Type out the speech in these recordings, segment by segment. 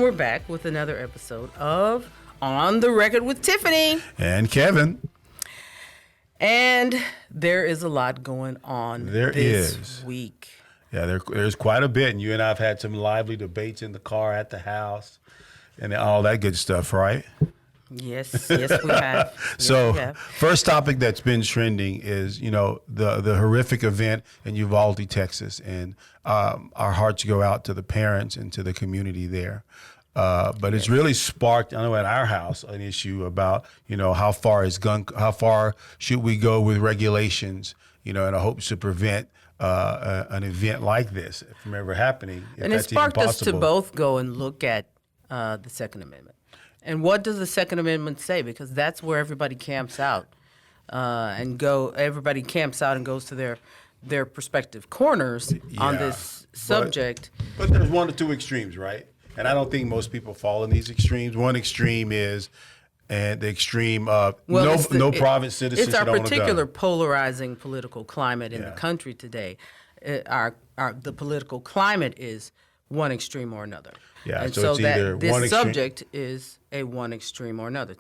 we're back with another episode of On the Record with Tiffany. And Kevin. And there is a lot going on this week. Yeah, there's quite a bit. And you and I have had some lively debates in the car, at the house, and all that good stuff, right? Yes, we have. First topic that's been trending is, the horrific event in Uvalde, Texas. And our hearts go out to the parents and to the community there. But it's really sparked, I know at our house, an issue about, how far should we go with regulations, in a hopes to prevent an event like this from ever happening. And it sparked us to both go and look at the Second Amendment. And what does the Second Amendment say? Because that's where everybody camps out Everybody camps out and goes to their respective corners on this subject. But there's one or two extremes, right? And I don't think most people fall in these extremes. One extreme is the extreme of no private citizen should own a gun. It's our particular polarizing political climate in the country today. The political climate is one extreme or another. Yeah, and so it's either this one extreme. Subject is a one extreme or another.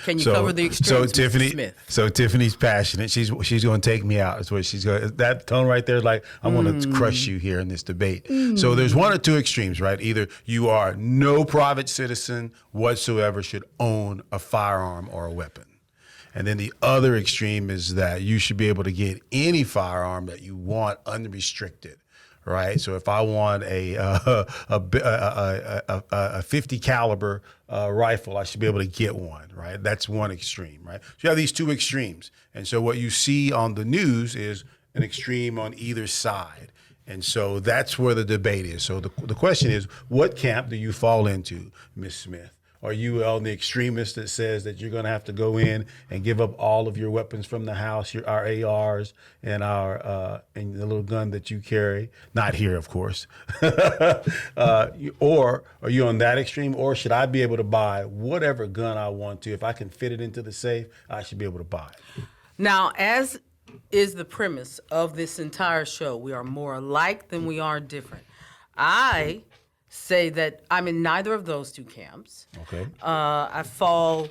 Can you cover the extremes, Tiffany, Mr. Smith? So Tiffany's passionate. She's going to take me out. That's what she's going. That tone right there is like, I'm going to crush you here in this debate. So there's one or two extremes, right? Either you are no private citizen whatsoever should own a firearm or a weapon. And then the other extreme is that you should be able to get any firearm that you want unrestricted. Right, so if I want a 50 caliber rifle, I should be able to get one. Right, that's one extreme. Right, so you have these two extremes, and so what you see on the news is an extreme on either side, and so that's where the debate is. So the question is, what camp do you fall into, Ms. Smith? Are you on the extremist that says that you're going to have to go in and give up all of your weapons from the house, our ARs and and the little gun that you carry? Not here, of course. Or are you on that extreme? Or should I be able to buy whatever gun I want to? If I can fit it into the safe, I should be able to buy it. Now, as is the premise of this entire show, we are more alike than we are different. I say that I'm in neither of those two camps. Okay. I fall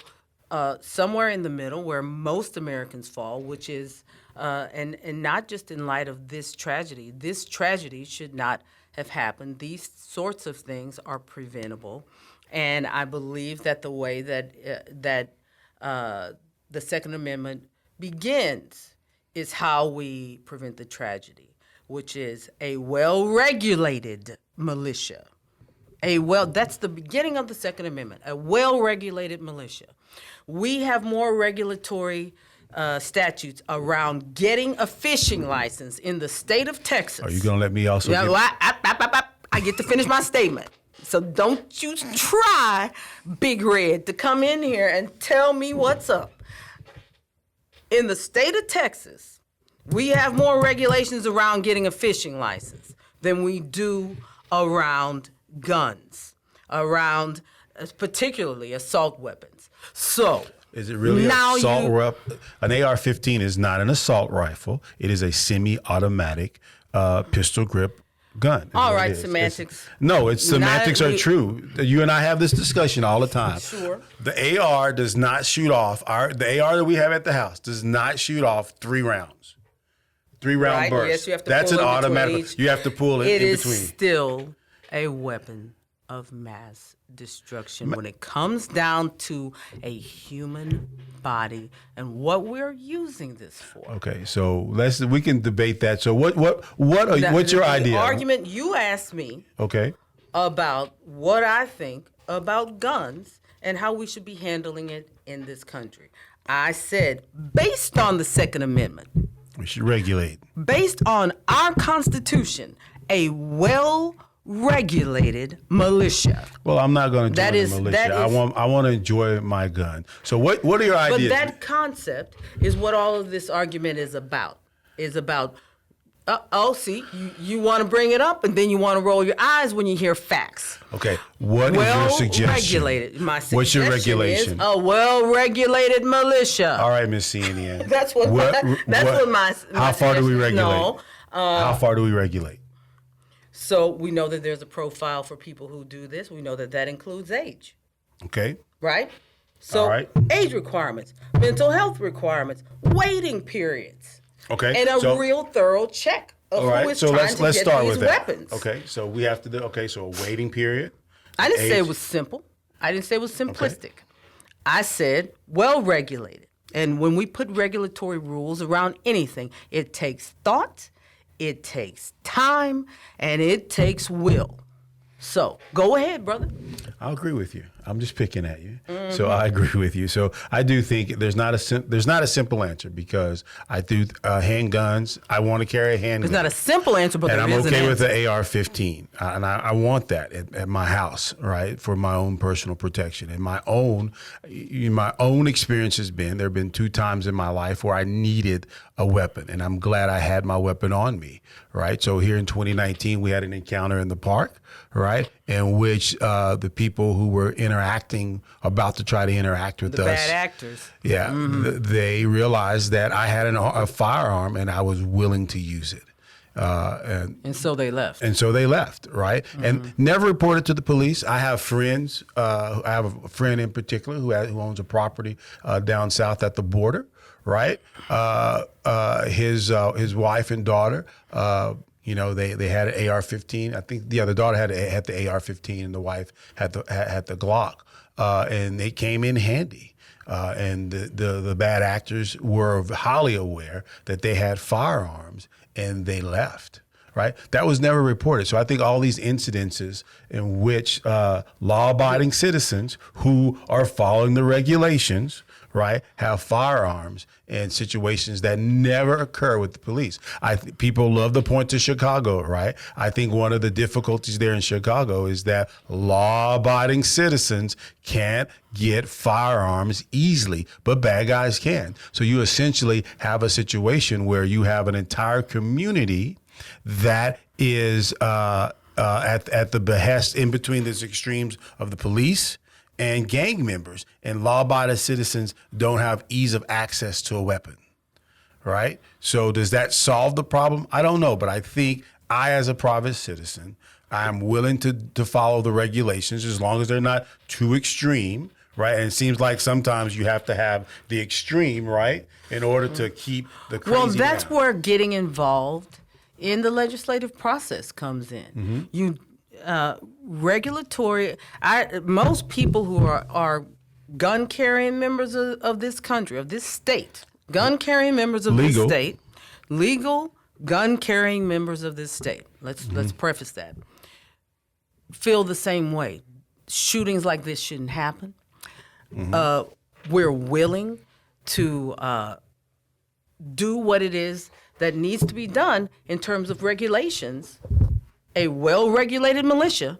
somewhere in the middle where most Americans fall, which is, and not just in light of this tragedy. This tragedy should not have happened. These sorts of things are preventable. And I believe that the way that the Second Amendment begins is how we prevent the tragedy, which is a well-regulated militia. That's the beginning of the Second Amendment, a well-regulated militia. We have more regulatory statutes around getting a fishing license in the state of Texas. Are you going to let me also I get to finish my statement. So don't you try, Big Red, to come in here and tell me what's up. In the state of Texas, we have more regulations around getting a fishing license than we do around guns, around particularly assault weapons. So is it really assault rifle? An AR-15 is not an assault rifle. It is a semi-automatic pistol grip gun. All right, semantics. Semantics are true. You and I have this discussion all the time. Sure. The AR does not shoot off. The AR that we have at the house does not shoot off 3 rounds. 3-round burst. Yes, you have to That's pull an in automatic. You have to pull it in between. It is still a weapon of mass destruction when it comes down to a human body and what we're using this for. Okay, so we can debate that. So what's your idea? The argument you asked me about what I think about guns and how we should be handling it in this country. I said, based on the Second Amendment, we should regulate. Based on our Constitution, a well-regulated militia. Well, I'm not going to join the militia. I want to enjoy my gun. So what are your ideas? But that concept is what all of this argument is about. You want to bring it up, and then you want to roll your eyes when you hear facts. Okay, what is your suggestion? Well-regulated. My suggestion What's your regulation? Is a well-regulated militia. All right, Miss CNN. That's what my How far do we regulate? No. How far do we regulate? So we know that there's a profile for people who do this. We know that that includes age, Okay. right? So All right. age requirements, mental health requirements, waiting periods, Okay. and a real thorough check of All who right. is So trying let's to get start these with that. weapons. Okay. So we have to do. Okay. So a waiting period. I didn't say age. it was simple. I didn't say it was simplistic. I said well regulated. And when we put regulatory rules around anything, it takes thought, it takes time, and it takes will. So go ahead, brother. I'll agree with you. I'm just picking at you. So I agree with you. So I do think there's not a simple answer because I do handguns. I want to carry a handgun. It's not a simple answer, but And there I'm is an okay with answer. the AR-15, and I want that at my house, right, for my own personal protection. And my own experience has been there have been 2 times in my life where I needed a weapon, and I'm glad I had my weapon on me, right. So here in 2019, we had an encounter in the park, right, in which the people who were about to try to interact with The us, bad actors. yeah, they realized that I had a firearm and I was willing to use it. And so they left. And so they left, right? And never reported to the police. I have friends. I have a friend in particular who owns a property down south at the border, right? His wife and daughter, they had an AR-15. I think the daughter had the AR-15, and the wife had the Glock, and they came in handy. And the bad actors were highly aware that they had firearms, and they left, right? That was never reported. So I think all these incidences in which law-abiding citizens who are following the regulations, right, have firearms in situations that never occur with the police. People love to point to Chicago, right? I think one of the difficulties there in Chicago is that law-abiding citizens can't get firearms easily, but bad guys can. So you essentially have a situation where you have an entire community that is at the behest in between these extremes of the police and gang members, and law-abiding citizens don't have ease of access to a weapon, right? So does that solve the problem? I don't know, but I think as a private citizen, I'm willing to follow the regulations as long as they're not too extreme, right? And it seems like sometimes you have to have the extreme, right, in order to keep the crazy Well, that's down. where getting involved in the legislative process comes in. Most people who are gun carrying members of this country, of this state, gun carrying members of Legal. this state, legal gun carrying members of this state. Let's preface that. Feel the same way. Shootings like this shouldn't happen. We're willing to do what it is that needs to be done in terms of regulations, a well-regulated militia,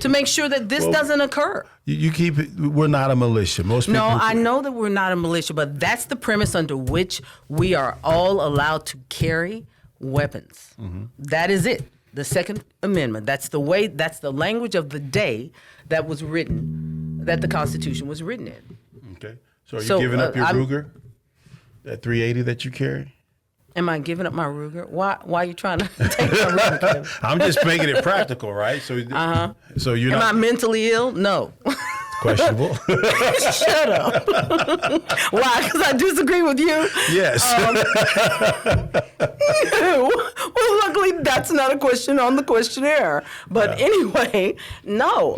to make sure that this doesn't occur. You keep it. We're not a militia. Most people. No, I know that we're not a militia, but that's the premise under which we are all allowed to carry weapons. That is it. The Second Amendment. That's the language of the day that was written, that the Constitution was written in. Okay. So are you giving up your Ruger, that 380 that you carry? Am I giving up my Ruger? Why are you trying to take my Ruger, Kevin? I'm just making it practical, right? So, so you're Am I not mentally ill? No. questionable. Shut up. Why? Because I disagree with you? Yes. Well, luckily, that's not a question on the questionnaire. But anyway, no.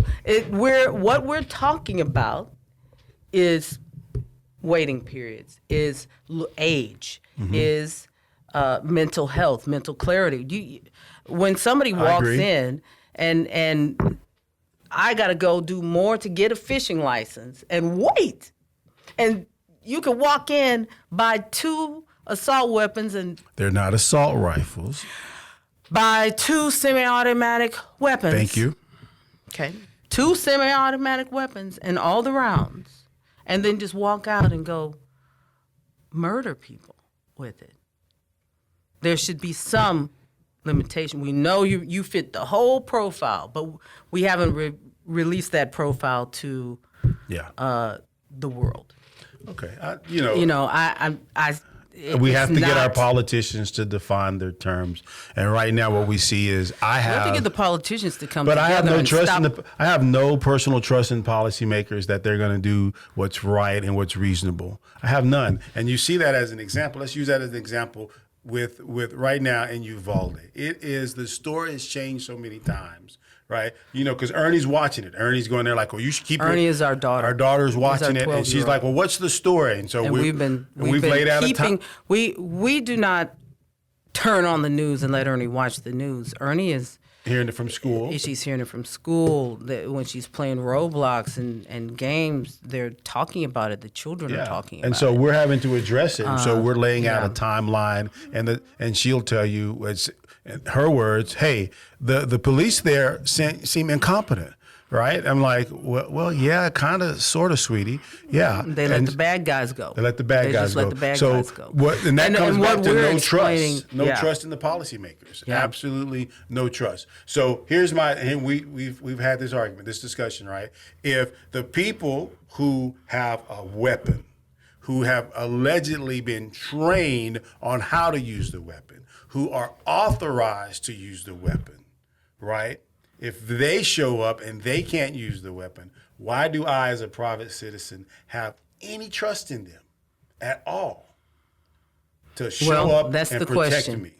What we're talking about is waiting periods, is age, is mental health, mental clarity. When somebody walks agree. in and I got to go do more to get a fishing license and wait. And you can walk in, buy 2 assault weapons and They're not assault rifles. buy 2 semi-automatic weapons. Thank you. Okay. 2 semi-automatic weapons and all the rounds. And then just walk out and go murder people with it. There should be some limitation. We know you fit the whole profile, but we haven't released that profile to Yeah. the world. Okay. We have to get our not- politicians to define their terms. And right now, what we see is We have to get the politicians to come But together I have no and trust stop. I have no personal trust in policymakers that they're going to do what's right and what's reasonable. I have none. And you see that as an example. Let's use that as an example with right now in Uvalde. The story has changed so many times, right? You know, because Ernie's watching it. Ernie's going there like, well, you should keep Ernie is our daughter. Our daughter's watching it, and she's 12-year-old. like, well, what's the story? And so And we've been laid out a time. we do not turn on the news and let Ernie watch the news. Ernie is Hearing it from school. she's hearing it from school. When she's playing Roblox and games, they're talking about it. The children are talking about and so it. we're having to address it. And so we're laying out a timeline, and she'll tell you, it's in her words, hey, the police there seem incompetent, right? I'm like, well yeah, kind of, sort of, sweetie, yeah. They let the bad guys go. They let the bad guys just go. let the bad so guys go. And that comes and back what to we're no explaining- trust. No yeah. trust in the policymakers. Yeah. Absolutely no trust. So and we've had this argument, this discussion, right? If the people who have a weapon, who have allegedly been trained on how to use the weapon, who are authorized to use the weapon, right? If they show up and they can't use the weapon, why do I, as a private citizen, have any trust in them at all to show Well, up that's and the protect question. me?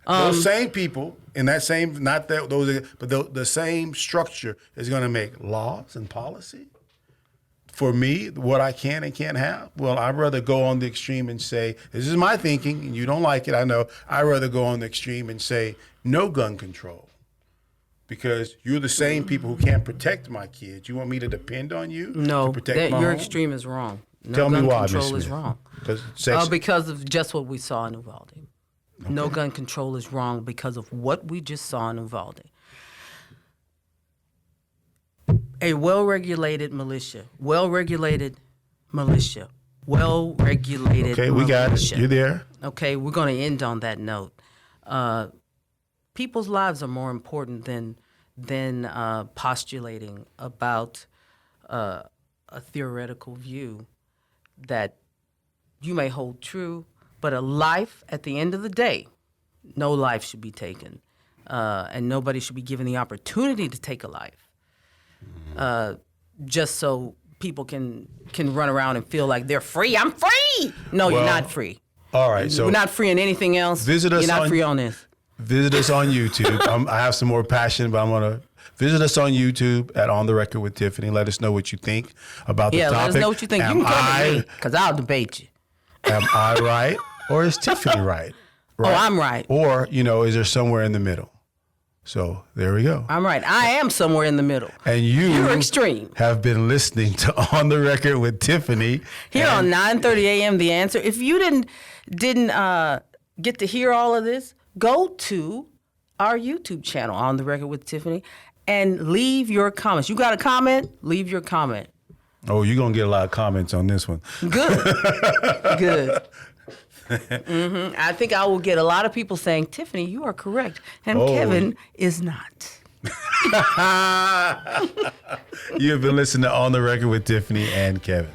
Those same people in that same, not that those, but the same structure is going to make laws and policy for me, what I can and can't have. Well, I'd rather go on the extreme and say, this is my thinking, and you don't like it, I know. I'd rather go on the extreme and say, no gun control. Because you're the same people who can't protect my kids. You want me to depend on you No, to protect my your home? extreme is wrong. No Tell me gun why, Ms. control is Smith. wrong. Because Because of just what we saw in Uvalde. No gun control is wrong because of what we just saw in Uvalde. A well-regulated militia. okay, we got it. You're there. Okay, we're going to end on that note. People's lives are more important than postulating about a theoretical view that you may hold true, but a life, at the end of the day, no life should be taken, and nobody should be given the opportunity to take a life, just so people can run around and feel like they're free. I'm free. No, you're not free. All right, so We're not free in anything else. Visit us You're not on- free on this. visit us on YouTube. I have some more passion, but I'm going to visit us on YouTube at On the Record with Tiffany. Let us know what you think about the Yeah, topic. let us know what you think. Am You can come I, to me, because I'll debate you. am I right, or is Tiffany right? Oh, I'm right. Or, is there somewhere in the middle? So there we go. I'm right. I am somewhere in the middle. And you're extreme. have been listening to On the Record with Tiffany. Here on 9:30 a.m. The Answer. If you didn't get to hear all of this, go to our YouTube channel, On the Record with Tiffany, and leave your comments. You got a comment? Leave your comment. Oh, you're going to get a lot of comments on this one. Good. Good. I think I will get a lot of people saying, Tiffany, you are correct. And Kevin is not. You have been listening to On the Record with Tiffany and Kevin.